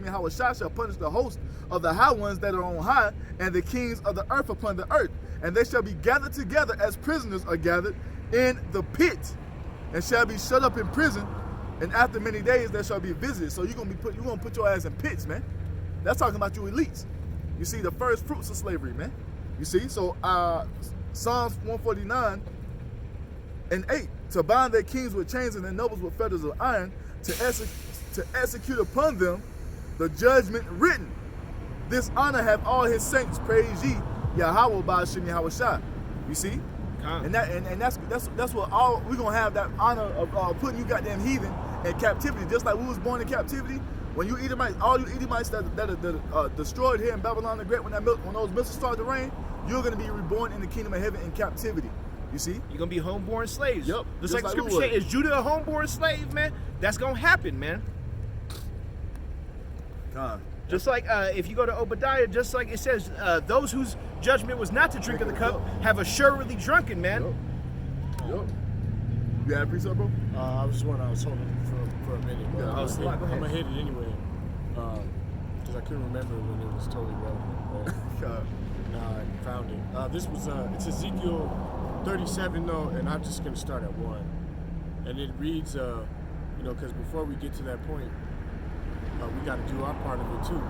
Yahawashi shall punish the host of the high ones that are on high, and the kings of the earth upon the earth. And they shall be gathered together as prisoners are gathered in the pit, and shall be shut up in prison. And after many days there shall be visited. So you're gonna put your ass in pits, man. That's talking about you elites. You see, the first fruits of slavery, man. You see, so Psalms 149 and 8, to bind their kings with chains and their nobles with fetters of iron, to execute upon them the judgment written. This honor have all his saints, praise ye Yahawah, bahasham, Yahawashi. You see? And that's what all we're gonna have, that honor of putting you goddamn heathen in captivity, just like we was born in captivity. When you Edomites, all you Edomites that are destroyed here in Babylon the Great, when those missiles start to rain, you're gonna be reborn in the kingdom of heaven in captivity. You see? You're gonna be homeborn slaves. Yep. Just like the scripture says, is Judah a homeborn slave, man? That's gonna happen, man. Just like if you go to Obadiah, just like it says, those whose judgment was not to drink of the cup have assuredly drunken, man. Yep. You have a precept, bro? I was one I was holding for a minute. Yeah, I'm gonna hit it anyway, because I couldn't remember when it was totally relevant. Nah, I found it. This was it's Ezekiel 37 though, and I'm just gonna start at 1, and it reads, you know, because before we get to that point, we got to do our part of it too.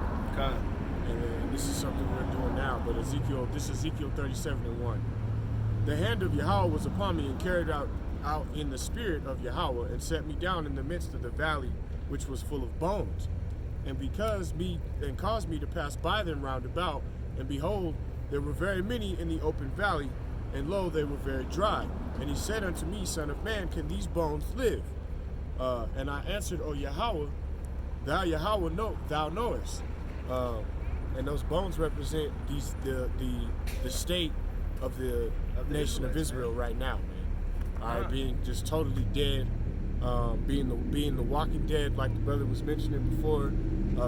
And this is something we're doing now. But this is Ezekiel 37 and 1. The hand of Yahawah was upon me and carried out in the spirit of Yahawah and set me down in the midst of the valley, which was full of bones. And caused me to pass by them round about. And behold, there were very many in the open valley, and lo, they were very dry. And he said unto me, Son of man, can these bones live? And I answered, O Yahawah, thou Yahawah thou knowest. And those bones represent the state of the nation of Israel right now, man. All right, being just totally dead, being the walking dead, like the brother was mentioning before,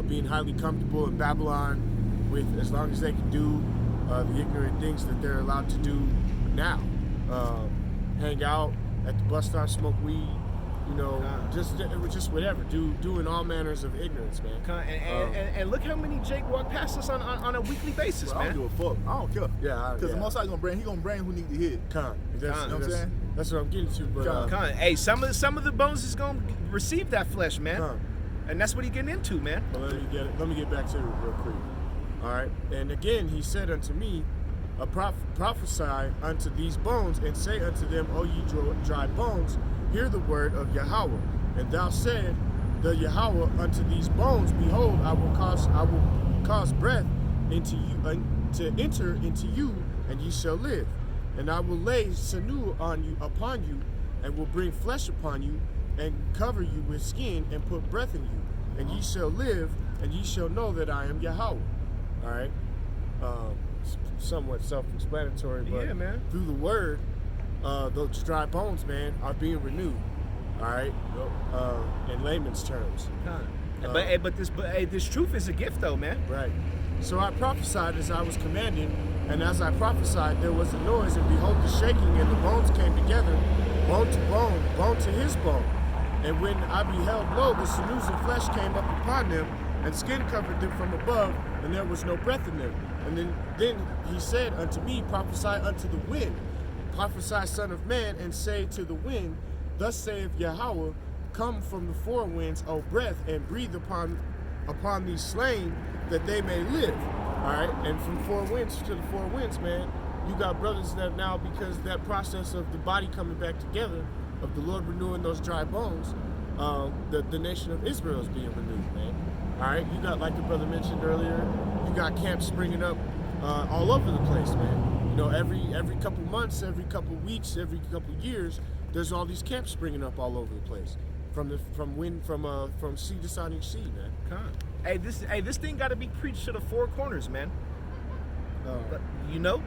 being highly comfortable in Babylon with as long as they can do the ignorant things that they're allowed to do now. Hang out at the bus stop, smoke weed, you know, just whatever, doing all manners of ignorance, man. And look how many Jake walk past us on a weekly basis, man. I don't give a fuck. I don't care. Yeah, because the Most High gonna bring who need to hear. You know what I'm saying? That's what I'm getting to. But hey, some of the bones is gonna receive that flesh, man. And that's what he getting into, man. Well, let me get back to it real quick. All right. And again, he said unto me, prophesy unto these bones, and say unto them, O ye dry bones, hear the word of Yahawah. And thou said, the Yahawah unto these bones, behold, I will cause breath into you to enter into you, and ye shall live. And I will lay sinew upon you, and will bring flesh upon you, and cover you with skin, and put breath in you, and ye shall live, and ye shall know that I am Yahawah. All right. Somewhat self-explanatory, but yeah, man. Through the word, those dry bones, man, are being renewed. All right, in layman's terms. But this truth is a gift, though, man. Right. So I prophesied as I was commanded, and as I prophesied, there was a noise, and behold, the shaking, and the bones came together, bone to bone, bone to his bone. And when I beheld, lo, the sinews and flesh came up upon them, and skin covered them from above, and there was no breath in them. And then he said unto me, prophesy unto the wind. Prophesy, son of man, and say to the wind, thus saith Yahawah, come from the four winds, O breath, and breathe upon these slain, that they may live. All right, and from four winds to the four winds, man, you got brothers that now, because that process of the body coming back together, of the Lord renewing those dry bones, the nation of Israel is being renewed, man. All right, you got, like the brother mentioned earlier, you got camps springing up all over the place, man. You know, every couple months, every couple weeks, every couple years, there's all these camps springing up all over the place, from sea to shining sea, man. Hey, this thing got to be preached to the four corners, man. You know.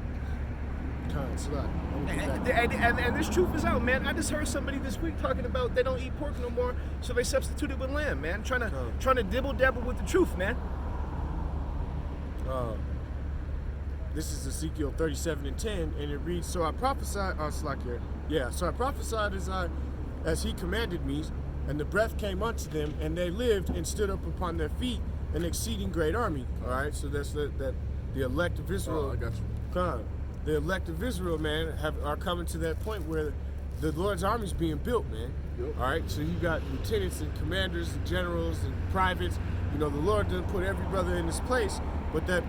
And this truth is out, man. I just heard somebody this week talking about they don't eat pork no more, so they substitute it with lamb, man. Trying to dibble dabble with the truth, man. This is Ezekiel 37 and 10, and it reads, so I prophesied, so I prophesied as he commanded me, and the breath came unto them, and they lived and stood up upon their feet, an exceeding great army. All right, so that's the elect of Israel. Oh, I got you. The elect of Israel, man, are coming to that point where the Lord's army is being built, man. Yep. All right, so you got lieutenants and commanders and generals and privates. You know, the Lord doesn't put every brother in his place, but that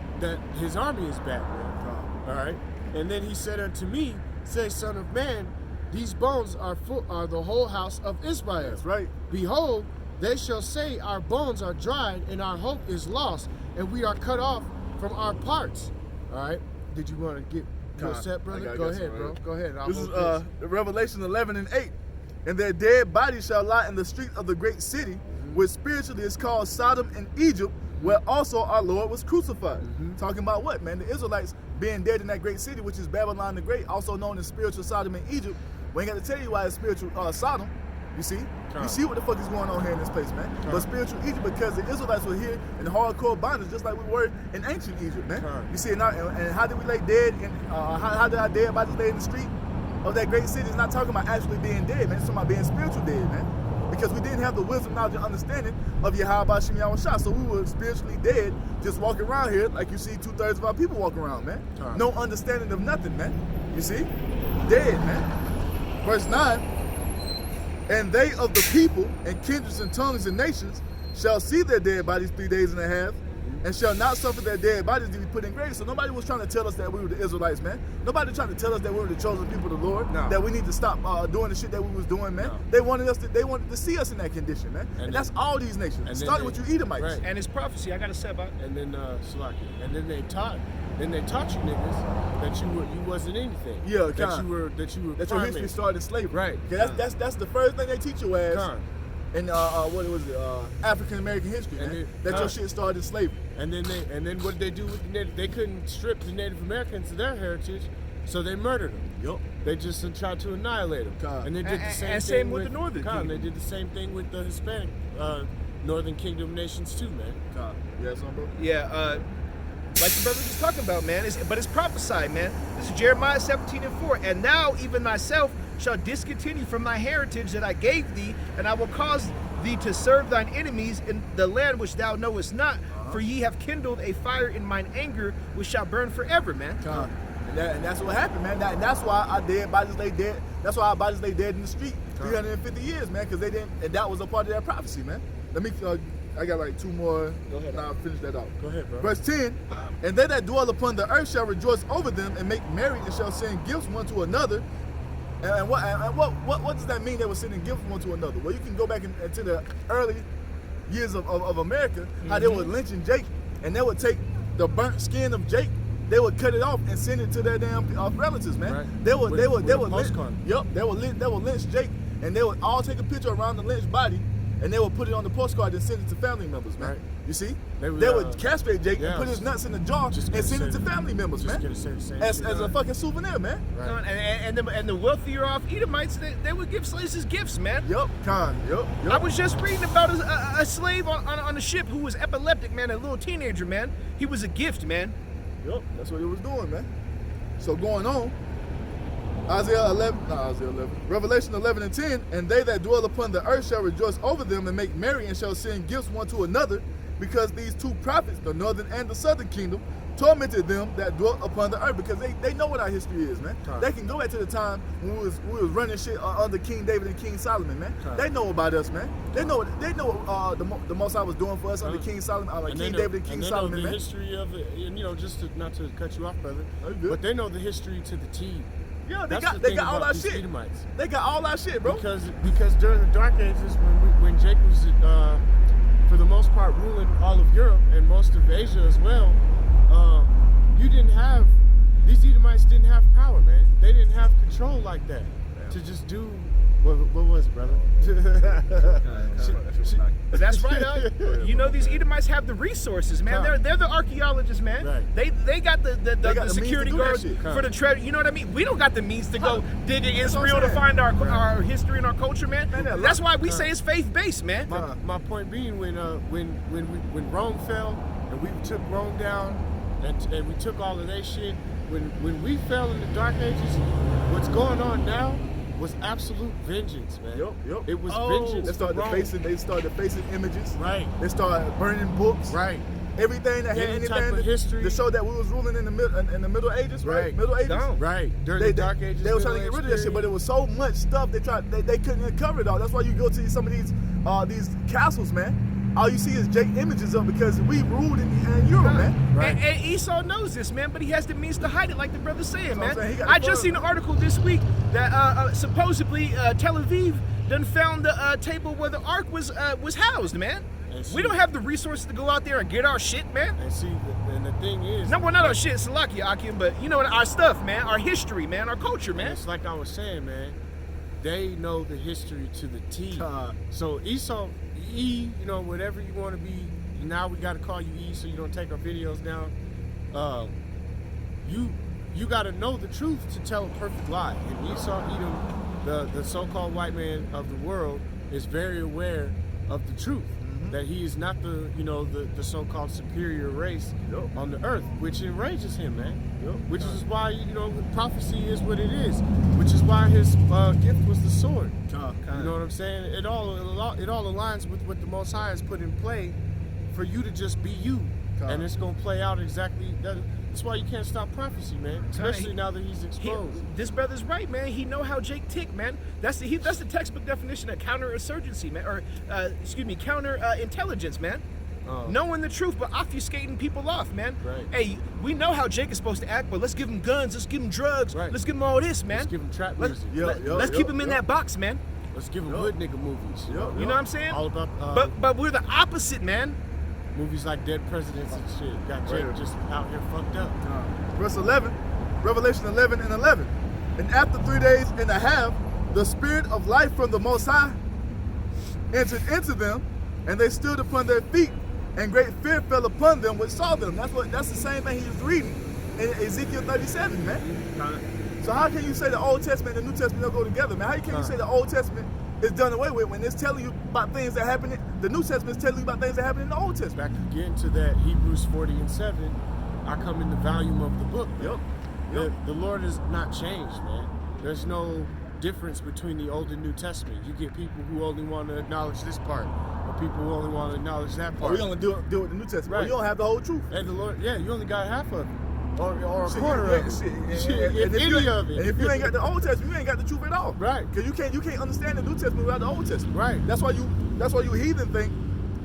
his army is back, man. All right, and then he said unto me, say, Son of man, these bones are the whole house of Israel. That's right. Behold, they shall say, our bones are dried, and our hope is lost, and we are cut off from our parts. All right. Did you want to get set, brother? Go ahead, bro. Go ahead. This is Revelation 11:8. And their dead bodies shall lie in the street of the great city, which spiritually is called Sodom and Egypt, where also our Lord was crucified. Talking about what, man? The Israelites being dead in that great city, which is Babylon the Great, also known as spiritual Sodom and Egypt. We ain't got to tell you why it's spiritual Sodom. You see? You see what the fuck is going on here in this place, man. But spiritual Egypt, because the Israelites were here in hardcore bondage, just like we were in ancient Egypt, man. You see, and how did we lay dead? How did our dead bodies lay in the street of that great city? It's not talking about actually being dead, man. It's talking about being spiritual dead, man. Because we didn't have the wisdom, knowledge, and understanding of Yahawah, Yahawashi. So we were spiritually dead, just walking around here like you see 2/3 of our people walk around, man. No understanding of nothing, man. You see? Dead, man. Verse 9. And they of the people and kindreds and tongues and nations shall see their dead bodies 3 days and a half, and shall not suffer their dead bodies to be put in graves. So nobody was trying to tell us that we were the Israelites, man. Nobody trying to tell us that we were the chosen people of the Lord, that we need to stop doing the shit that we was doing, man. They wanted to see us in that condition, man. And that's all these nations. Starting with you Edomites. Right. And his prophecy, I gotta say about it. And then Salaki. And then they taught you niggas that you wasn't anything. Yeah, that you were that your history started in slavery. Right. That's the first thing they teach your ass. In what was it? African American history, man. That your shit started in slavery. And then what did they do with the Native? They couldn't strip the Native Americans of their heritage, so they murdered them. Yup. They just tried to annihilate them. And they did the same thing with the Northern Kingdom. They did the same thing with the Hispanic Northern Kingdom nations too, man. Yeah, something, bro? Yeah, like the brother was talking about, man. But it's prophesied, man. This is Jeremiah 17:4. And now even thyself shall discontinue from thy heritage that I gave thee, and I will cause thee to serve thine enemies in the land which thou knowest not. For ye have kindled a fire in mine anger, which shall burn forever, man. And that's what happened, man. And that's why our dead bodies lay dead. That's why our bodies lay dead in the street 350 years, man. Because they didn't, and that was a part of that prophecy, man. Let me. I got like 2 more. Go ahead. Now I'll finish that out. Go ahead, bro. Verse 10. And they that dwell upon the earth shall rejoice over them and make merry and shall send gifts one to another. And what does that mean? They were sending gifts one to another. Well, you can go back into the early years of America, how they were lynching Jake, and they would take the burnt skin of Jake, they would cut it off and send it to their damn relatives, man. Right. They would postcard. they would lynch Jake, and they would all take a picture around the lynched body, and they would put it on the postcard and send it to family members, man. Right. You see? They would castrate Jake and put his nuts in the jar and send it to family members, man. As a fucking souvenir, man. Right. And the wealthier off Edomites, they would give slaves as gifts, man. Yup. I was just reading about a slave on a ship who was epileptic, man, a little teenager, man. He was a gift, man. Yup, that's what he was doing, man. So going on, Revelation 11:10, and they that dwell upon the earth shall rejoice over them and make merry and shall send gifts one to another, because these 2 prophets, the northern and the southern kingdom, tormented them that dwelt upon the earth, because they know what our history is, man. They can go back to the time when we was running shit under King David and King Solomon, man. They know about us, man. They know the Most I was doing for us under King Solomon, King David and King Solomon, man. They know the history of it, and just not to cut you off, brother, but they know the history to the T. Yeah, they got all our shit. Edomites. They got all our shit, bro. Because during the Dark Ages, when Jake was for the most part ruling all of Europe and most of Asia as well, these Edomites didn't have power, man. They didn't have control like that to just do. What was it, brother? That's right. You know, these Edomites have the resources, man. They're the archaeologists, man. Right. They got the security guards for the treasure. You know what I mean? We don't got the means to go dig in Israel to find our history and our culture, man. That's why we say it's faith based, man. My point being, when Rome fell and we took Rome down and we took all of that shit, when we fell in the Dark Ages, what's going on now was absolute vengeance, man. Yep. It was Oh. vengeance. They started facing images. Right. They started burning books. Right. Everything that had Any type anything of history. to show that we was ruling in the Middle Ages, right? Right. Middle Ages. Gone. Right. During the Dark Ages. They were trying to get rid of that shit, but it was so much stuff they couldn't cover it all. That's why you go to some of these castles, man. All you see is Jake images of because we ruled in Europe, man. Right. And Esau knows this, man, but he has the means to hide it, like the brother's saying, man. I'm saying. He got I the just funds. seen an article this week that supposedly Tel Aviv done found the table where the ark was housed, man. see- We don't have the resources to go out there and get our shit, man. And see, and the thing is, No, well, not our shit, Salaki Akim, but you know our stuff, man, our history, man, our culture, man. it's like I was saying, man. They know the history to the T. So Esau, E, you know, whatever you want to be. Now we got to call you E, so you don't take our videos down. You got to know the truth to tell a perfect lie. And Esau, Edom, the so-called white man of the world, is very aware of the truth. That he is not the so-called superior race on the earth, which enrages him, man. Which is why prophecy is what it is. Which is why his gift was the sword. You know what I'm saying? It all aligns with what the Most High has put in play for you to just be you, and it's gonna play out exactly. That's why you can't stop prophecy, man. Especially now that he's exposed. This brother's right, man. He know how Jake tick, man. That's the textbook definition of counterinsurgency, man, or counter intelligence, man. Knowing the truth but obfuscating people off, man. Right. Hey, we know how Jake is supposed to act, but let's give him guns, let's give him drugs, Right. let's give him all this, man. Let's give him trap Let's, music. let's keep him in that box, man. Let's give him hood nigga movies. You know what I'm saying? All about. But we're the opposite, man. Movies like Dead Presidents and shit. Got Jake just out here fucked up. Verse 11, Revelation 11 and 11. And after 3 days and a half, the spirit of life from the Most High entered into them, and they stood upon their feet, and great fear fell upon them which saw them. That's the same thing he was reading in Ezekiel 37, man. So how can you say the Old Testament and the New Testament don't go together, man? How can you say the Old Testament is done away with when it's telling you about things that happen the New Testament is telling you about things that happen in the Old Testament? Back again to that Hebrews 40 and 7, I come in the volume of the book. Man. The Lord is not changed, man. There's no difference between the Old and New Testament. You get people who only want to acknowledge this part, or people who only want to acknowledge that part. Or you only deal with the New Testament. Right. You don't have the whole truth. And the Lord, you only got half of it. Or a Shit, quarter of it. If any of it. And if you ain't got the Old Testament, you ain't got the truth at all. Right. Because you can't understand the New Testament without the Old Testament. Right. That's why you heathen think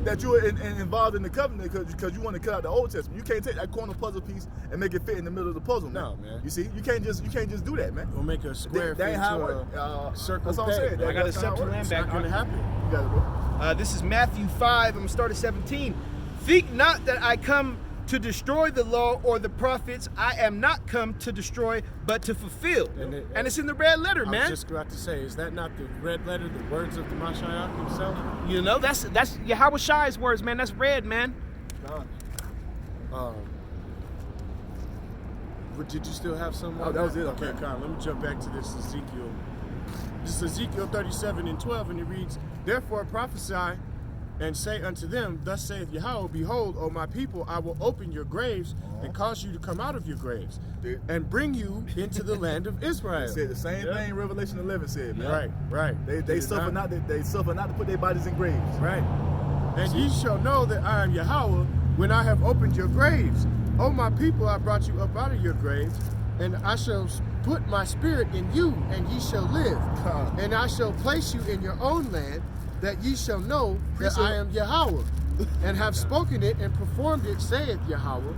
that you're involved in the covenant because you want to cut out the Old Testament. You can't take that corner puzzle piece and make it fit in the middle of the puzzle, man. No, man. You see, you can't just do that, man. We'll make a square That ain't fit how to it a circle. That's what I'm saying. I got a That's how it subtle works. land It's back. not gonna happen. You got it, bro. This is Matthew 5. I'm going to start at 17. Think not that I come to destroy the law or the prophets. I am not come to destroy, but to fulfill. And it's in the red letter, I man. was just about to say, is that not the red letter, the words of the Mashiach himself? You know, that's Yahawashi's words, man. That's red, man. But did you still have some? Oh, that was it. Okay, Con, let me jump back to this Ezekiel. This is Ezekiel 37 and 12, and it reads, Therefore prophesy and say unto them, Thus saith Yahawah, Behold, O my people, I will open your graves and cause you to come out of your graves and bring you into the land of Israel. It said the same thing Revelation 11 said, man. Right. They suffer not to put their bodies in graves. Right. And ye shall know that I am Yahawah when I have opened your graves. O my people, I brought you up out of your graves, and I shall put my spirit in you, and ye shall live. And I shall place you in your own land, that ye shall know that I am Yahawah, and have spoken it and performed it, saith Yahawah.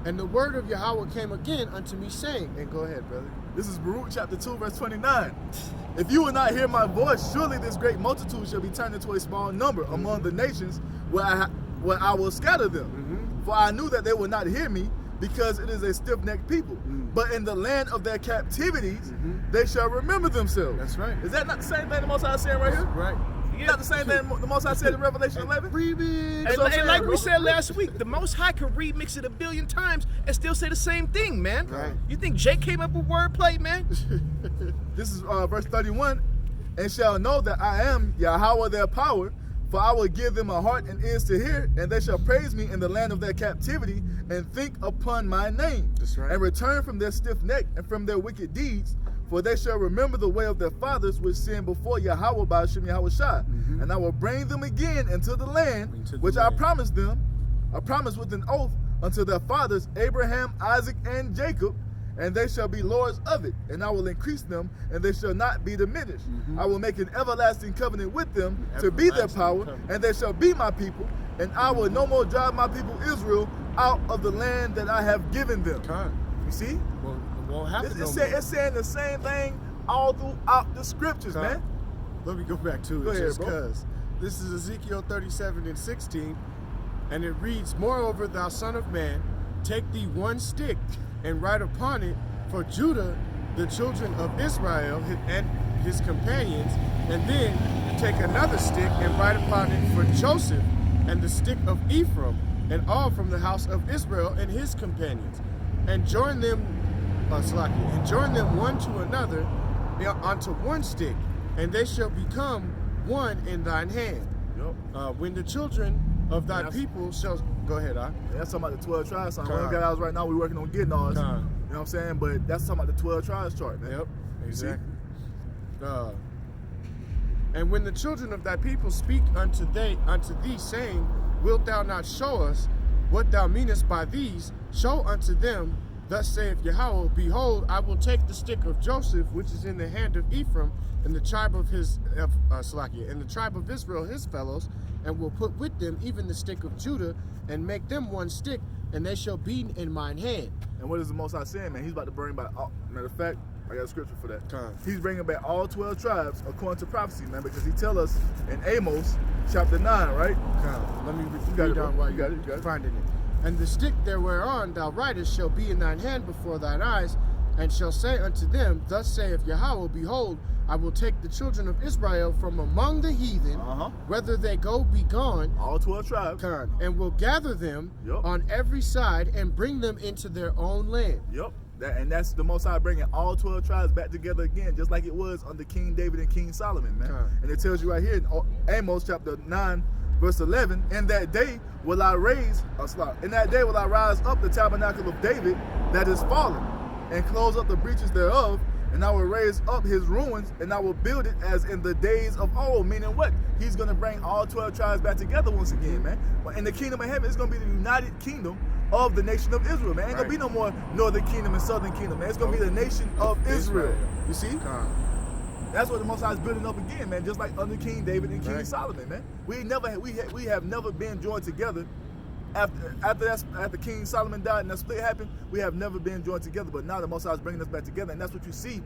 And the word of Yahawah came again unto me, saying, and go ahead, brother. This is Baruch chapter 2, verse 29. If you will not hear my voice, surely this great multitude shall be turned into a small number among the nations where I will scatter them. For I knew that they would not hear me, because it is a stiff-necked people. But in the land of their captivities, they shall remember themselves. That's right. Is that not the same thing the Most High is saying right here? Right. Not the same thing the Most High said in Revelation 11? And like we said last week, the Most High could remix it 1,000,000,000 times and still say the same thing, man. Right. You think Jake came up with wordplay, man? This is verse 31. And shall know that I am Yahawah their power, for I will give them a heart and ears to hear, and they shall praise me in the land of their captivity, and think upon my name. That's right. And return from their stiff neck and from their wicked deeds, For they shall remember the way of their fathers which sinned before Yahawah bahasham Yahawashi. And I will bring them again into the land which I promised them. I promised with an oath unto their fathers Abraham, Isaac, and Jacob, and they shall be lords of it. And I will increase them, and they shall not be diminished. I will make an everlasting covenant with them to be their power, and they shall be my people. And I will no more drive my people Israel out of the land that I have given them. You see? Well, it won't happen It's saying the same thing all throughout the scriptures, man. Let me go back to it just because. This is Ezekiel 37:16, and it reads, Moreover, thou son of man, take thee one stick and write upon it for Judah, the children of Israel and his companions, and then take another stick and write upon it for Joseph and the stick of Ephraim, and all from the house of Israel and his companions, and join them one to another onto one stick, and they shall become one in thine hand. When the children of thy people shall go ahead, that's talking about the 12 tribes. So one guy right now we're working on getting ours. You know what I'm saying? But that's talking about the 12 tribes chart, man. Yep, exactly. And when the children of thy people speak unto thee, saying, Wilt thou not show us what thou meanest by these? Show unto them, thus saith Yahawah, Behold, I will take the stick of Joseph, which is in the hand of Ephraim, and the tribe of and the tribe of Israel, his fellows, and will put with them even the stick of Judah, and make them one stick, and they shall be in mine hand. And what is the Most High saying, man? He's about to bring back. Matter of fact, I got a scripture for that. He's bringing back all 12 tribes according to prophecy, man, because he tell us in Amos chapter 9, right? Let me read down while you got it. Finding it. And the stick there whereon thou writest shall be in thine hand before thine eyes, and shall say unto them, Thus saith Yahawah, Behold, I will take the children of Israel from among the heathen, whether they be gone, all 12 tribes, and will gather them on every side and bring them into their own land. And that's the Most High bringing all 12 tribes back together again, just like it was under King David and King Solomon, man. And it tells you right here in Amos chapter 9, verse 11, In that day will I rise up the tabernacle of David that is fallen, and close up the breaches thereof, and I will raise up his ruins, and I will build it as in the days of old. Meaning what? He's going to bring all 12 tribes back together once again, man. But in the kingdom of heaven, it's going to be the united kingdom of the nation of Israel, man. Ain't going to be no more northern kingdom and southern kingdom, man. It's going to be the nation of Israel. You see? That's what the Most High is building up again, man. Just like under King David and King Solomon, man. We have never been joined together. After King Solomon died and that split happened, we have never been joined together. But now the Most High is bringing us back together, and that's what you see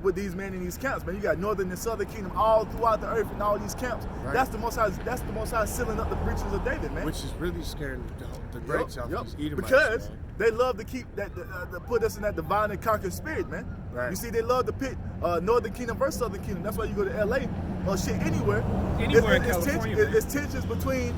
with these men in these camps, man. You got northern and southern kingdom all throughout the earth in all these camps. That's the Most High. That's the Most High sealing up the breaches of David, man. Which is really scaring the brakes off these Edomites, because man. they love to keep that, to put us in that divine and conquer spirit, man. You see, they love to pit northern kingdom versus southern kingdom. That's why you go to LA or anywhere in California. It's tensions between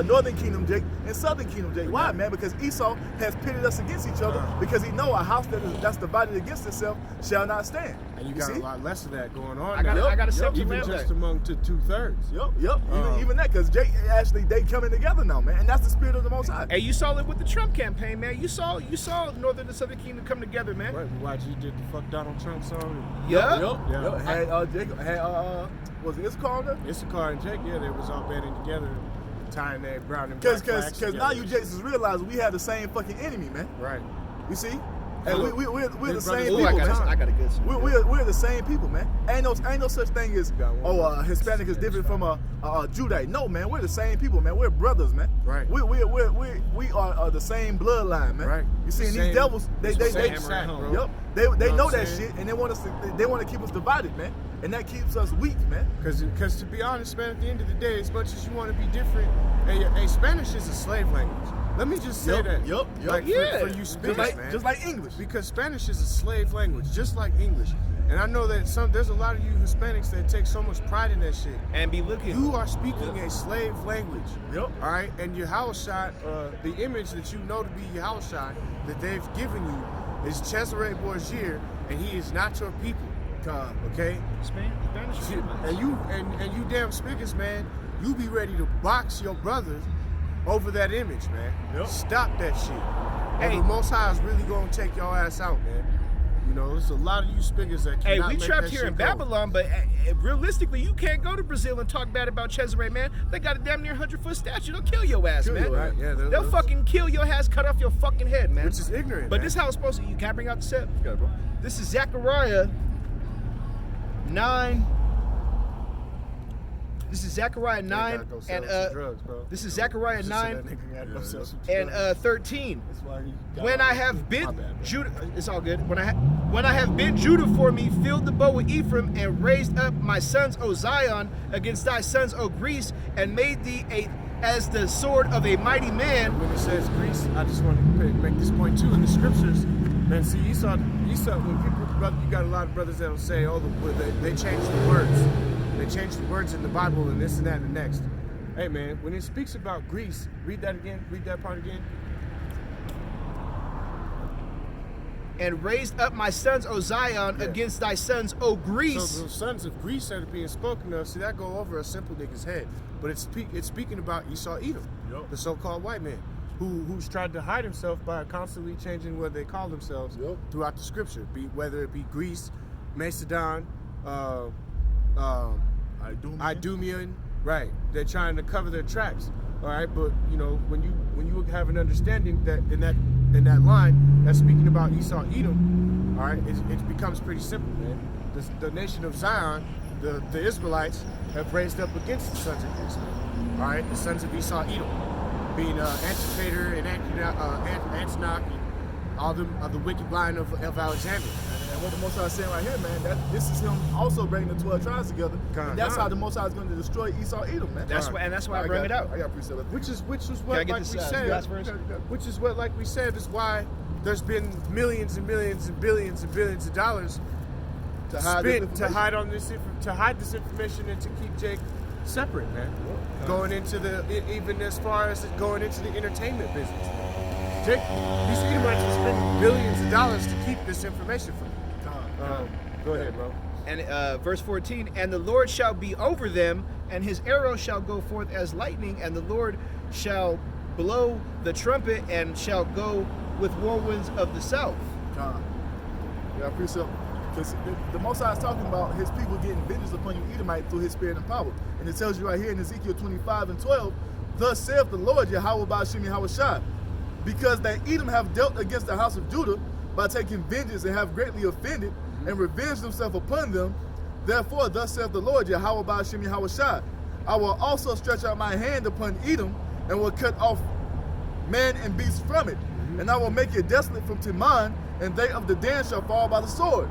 northern kingdom Jake and southern kingdom Jake. Why, man? Because Esau has pitted us against each other because he know a house that's divided against itself shall not stand. And you got a lot less of that going on. I got a separate even just among 2/3. Even that, because Jake they coming together now, man, and that's the spirit of the Most High. Hey, you saw it with the Trump campaign, man. You saw northern and southern kingdom come together, man. Right, YG did the fuck Donald Trump song. Had was it Issachar on there? Issachar and Jake, they was all banding together, tying that brown and black flags Because now you Jakes is realizing we have the same fucking enemy, man. Right. You see? And we're the same Ooh, people, man. I got a good one. We're the same people, man. Ain't no such thing as Hispanic is different from a Judite. No, man. We're the same people, man. We're brothers, man. Right. We are the same bloodline, man. Right. You see, and these devils, they know that shit, and they want to keep us divided, man. And that keeps us weak, man. Because to be honest, man, at the end of the day, as much as you want to be different, hey, Spanish is a slave language. Let me just say that. For you speakers, man. Just like English. Because Spanish is a slave language, just like English. And I know that there's a lot of you Hispanics that take so much pride in that shit. And be looking. You are speaking a slave language. All right? And Yahawashi, the image that you know to be Yahawashi that they've given you is Cesare Borgia, and he is not your people. Okay? Spanish. And you damn speakers, man, you be ready to box your brothers over that image, man. Stop that shit. Hey, the Most High is really gonna take your ass out, man. You know, there's a lot of you spiggers that Hey, cannot we let trapped that here shit in go. Babylon, but realistically, you can't go to Brazil and talk bad about Cesare, man. They got a damn near 100-foot statue. They'll kill your ass, man. your ass. Right, yeah, They'll fucking kill your ass, cut off your fucking head, man. which is ignorant. But man. this is how it's supposed to. You can't bring out the set. Yeah, bro. This is Zechariah 9. This is Zechariah 9 gotta go sell and some drugs, bro. this is Zechariah Just so 9 that nigga gotta go sell some and drugs. 13. That's why he got When all I this- have My bid bad, bro. Judah, it's all good. When I have bid Judah for me, filled the bow with Ephraim, and raised up my sons, O Zion, against thy sons, O Greece, and made thee as the sword of a mighty man. When it says Greece, I just want to make this point too. In the scriptures, man, see, Esau, when people, brother, you got a lot of brothers that'll say, oh, they changed the words. They changed the words in the Bible and this and that and the next. Hey, man, when it speaks about Greece, read that again. Read that part again. And raised up my sons, O Zion, against thy sons, O Greece. So the sons of Greece that are being spoken of, see, that go over a simple nigga's head. But it's speaking about Esau Edom, Yup. the so-called white man, who's tried to hide himself by constantly changing what they call themselves Yup. throughout the scripture, whether it be Greece, Macedon, Idumean, right? They're trying to cover their tracks, all right. But you know, when you have an understanding that in that line that's speaking about Esau Edom, all right, it becomes pretty simple, man. The nation of Zion, the Israelites have raised up against the sons of Greece, man. All right, the sons of Esau Edom, being Antipater and Antioch, and all the wicked line of Alexander. And what the Most High is saying right here, man, that this is him also bringing the 12 tribes together. And that's how the Most High is going to destroy Esau Edom, man. That's why I bring it out. I got precept. Which is what, I get like this, we last said, verse? which is what, like we said, is why there's been millions and millions and billions and billions of dollars To hide spent to hide on this to hide this information and to keep Jake separate, man. Going into even as far as going into the entertainment business. Jake, these Edomites will spend billions of dollars to keep this information from you. Go ahead, bro. And verse 14, and the Lord shall be over them, and his arrow shall go forth as lightning, and the Lord shall blow the trumpet, and shall go with whirlwinds of the south. Yeah, precept. Because the Most High is talking about his people getting vengeance upon you Edomite through his spirit and power. And it tells you right here in Ezekiel 25 and 12, thus saith the Lord, Yahawah, bahasham, Yahawashi, because that Edom have dealt against the house of Judah by taking vengeance and have greatly offended and revenged themselves upon them. Therefore, thus saith the Lord, Yahawah, bahasham, Yahawashi, I will also stretch out my hand upon Edom and will cut off man and beast from it. And I will make it desolate from Teman, and they of the Dan shall fall by the sword.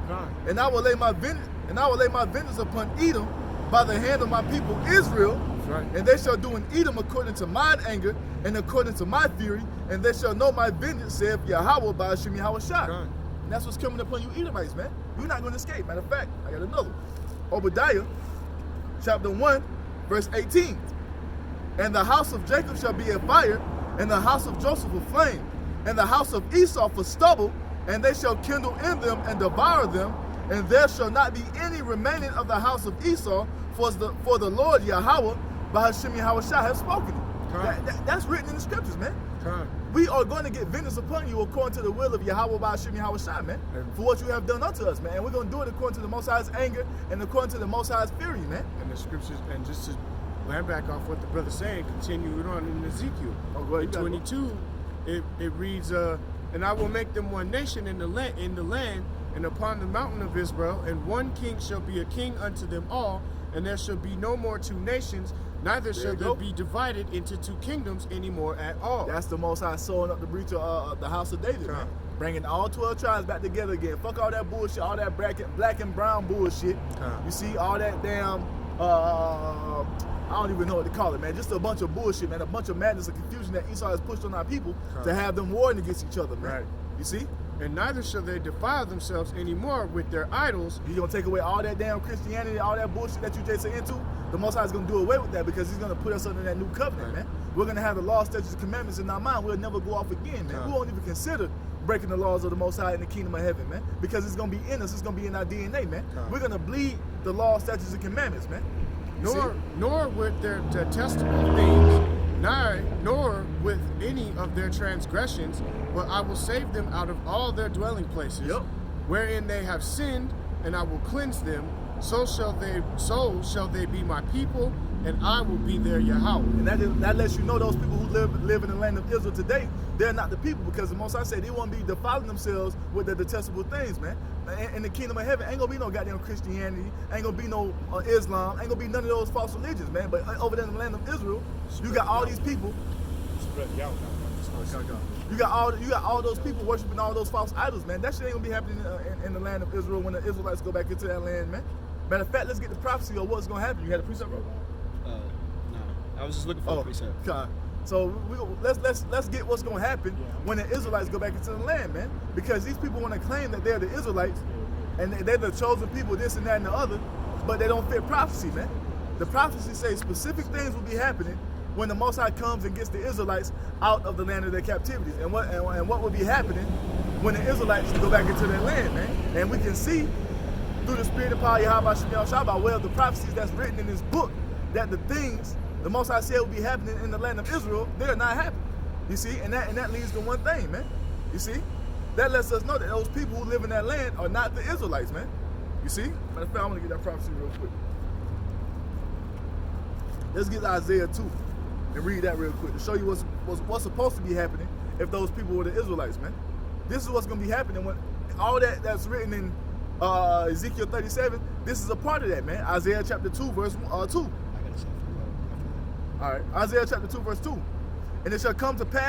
And I will lay my vengeance upon Edom by the hand of my people Israel. Right. And they shall do in Edom according to mine anger and according to my fury, and they shall know my vengeance, saith Yahawah, bahasham, Yahawashi. And that's what's coming upon you Edomites, man. You're not going to escape. Matter of fact, I got another one. Obadiah, chapter 1, verse 18. And the house of Jacob shall be a fire, and the house of Joseph a flame, and the house of Esau for stubble, and they shall kindle in them and devour them, and there shall not be any remaining of the house of Esau, for the Lord Yahawah, bahasham, Yahawashi, has spoken it. That's written in the scriptures, man. We are going to get vengeance upon you according to the will of Yahawah, bahasham, Yahawashi, man, for what you have done unto us, man. And we're going to do it according to the Most High's anger and according to the Most High's fury, man. And the scriptures, and just to land back off what the brother's saying, continue it on in Ezekiel. Go ahead, In 22, it reads, and I will make them one nation in the land, and upon the mountain of Israel, and one king shall be a king unto them all, and there shall be no more two nations, neither shall there be divided into two kingdoms anymore at all. That's the Most High sewing up the breach of the house of David, man. Bringing all 12 tribes back together again. Fuck all that bullshit, all that black and brown bullshit. You see, all that damn, I don't even know what to call it, man. Just a bunch of bullshit, man. A bunch of madness and confusion that Esau has pushed on our people to have them warring against each other, man. Right. You see? And neither shall they defile themselves anymore with their idols. You're going to take away all that damn Christianity, all that bullshit that you just into. The Most High is going to do away with that because he's going to put us under that new covenant, man. We're going to have the law, statutes, and commandments in our mind. We'll never go off again, man. We won't even consider breaking the laws of the Most High in the kingdom of heaven, man, because it's going to be in us. It's going to be in our DNA, man. We're going to bleed the law, statutes, and commandments, man. Nor with their detestable things, nor with any of their transgressions, but I will save them out of all their dwelling places, wherein they have sinned, and I will cleanse them. So shall they be my people, and I will be their Yahawah. And that lets you know those people who live in the land of Israel today, they're not the people, because the Most High said they won't be defiling themselves with the detestable things, man. In the kingdom of heaven, ain't gonna be no goddamn Christianity, ain't gonna be no Islam, ain't gonna be none of those false religions, man. But over there in the land of Israel, you got all these people. You got all those people worshiping all those false idols, man. That shit ain't gonna be happening in the land of Israel when the Israelites go back into that land, man. Matter of fact, let's get the prophecy of what's gonna happen. You had a precept, bro? No, I was just looking for a precept. God. So let's get what's gonna happen when the Israelites go back into the land, man. Because these people want to claim that they're the Israelites and they're the chosen people, this and that and the other, but they don't fit prophecy, man. The prophecy says specific things will be happening when the Most High comes and gets the Israelites out of the land of their captivities. And what will be happening when the Israelites go back into their land, man. And we can see through the spirit of power, Yahawashi, by way of the prophecies that's written in this book, that the things the Most High said will be happening in the land of Israel, they're not happening. You see, and that leads to one thing, man. You see, that lets us know that those people who live in that land are not the Israelites, man. You see? Matter of fact, I want to get that prophecy real quick. Let's get Isaiah 2 and read that real quick to show you what's supposed to be happening if those people were the Israelites, man. This is what's going to be happening when all that's written in Ezekiel 37. This is a part of that, man. Isaiah chapter 2, verse 2. All right, Isaiah chapter 2, verse 2. And it shall come to pass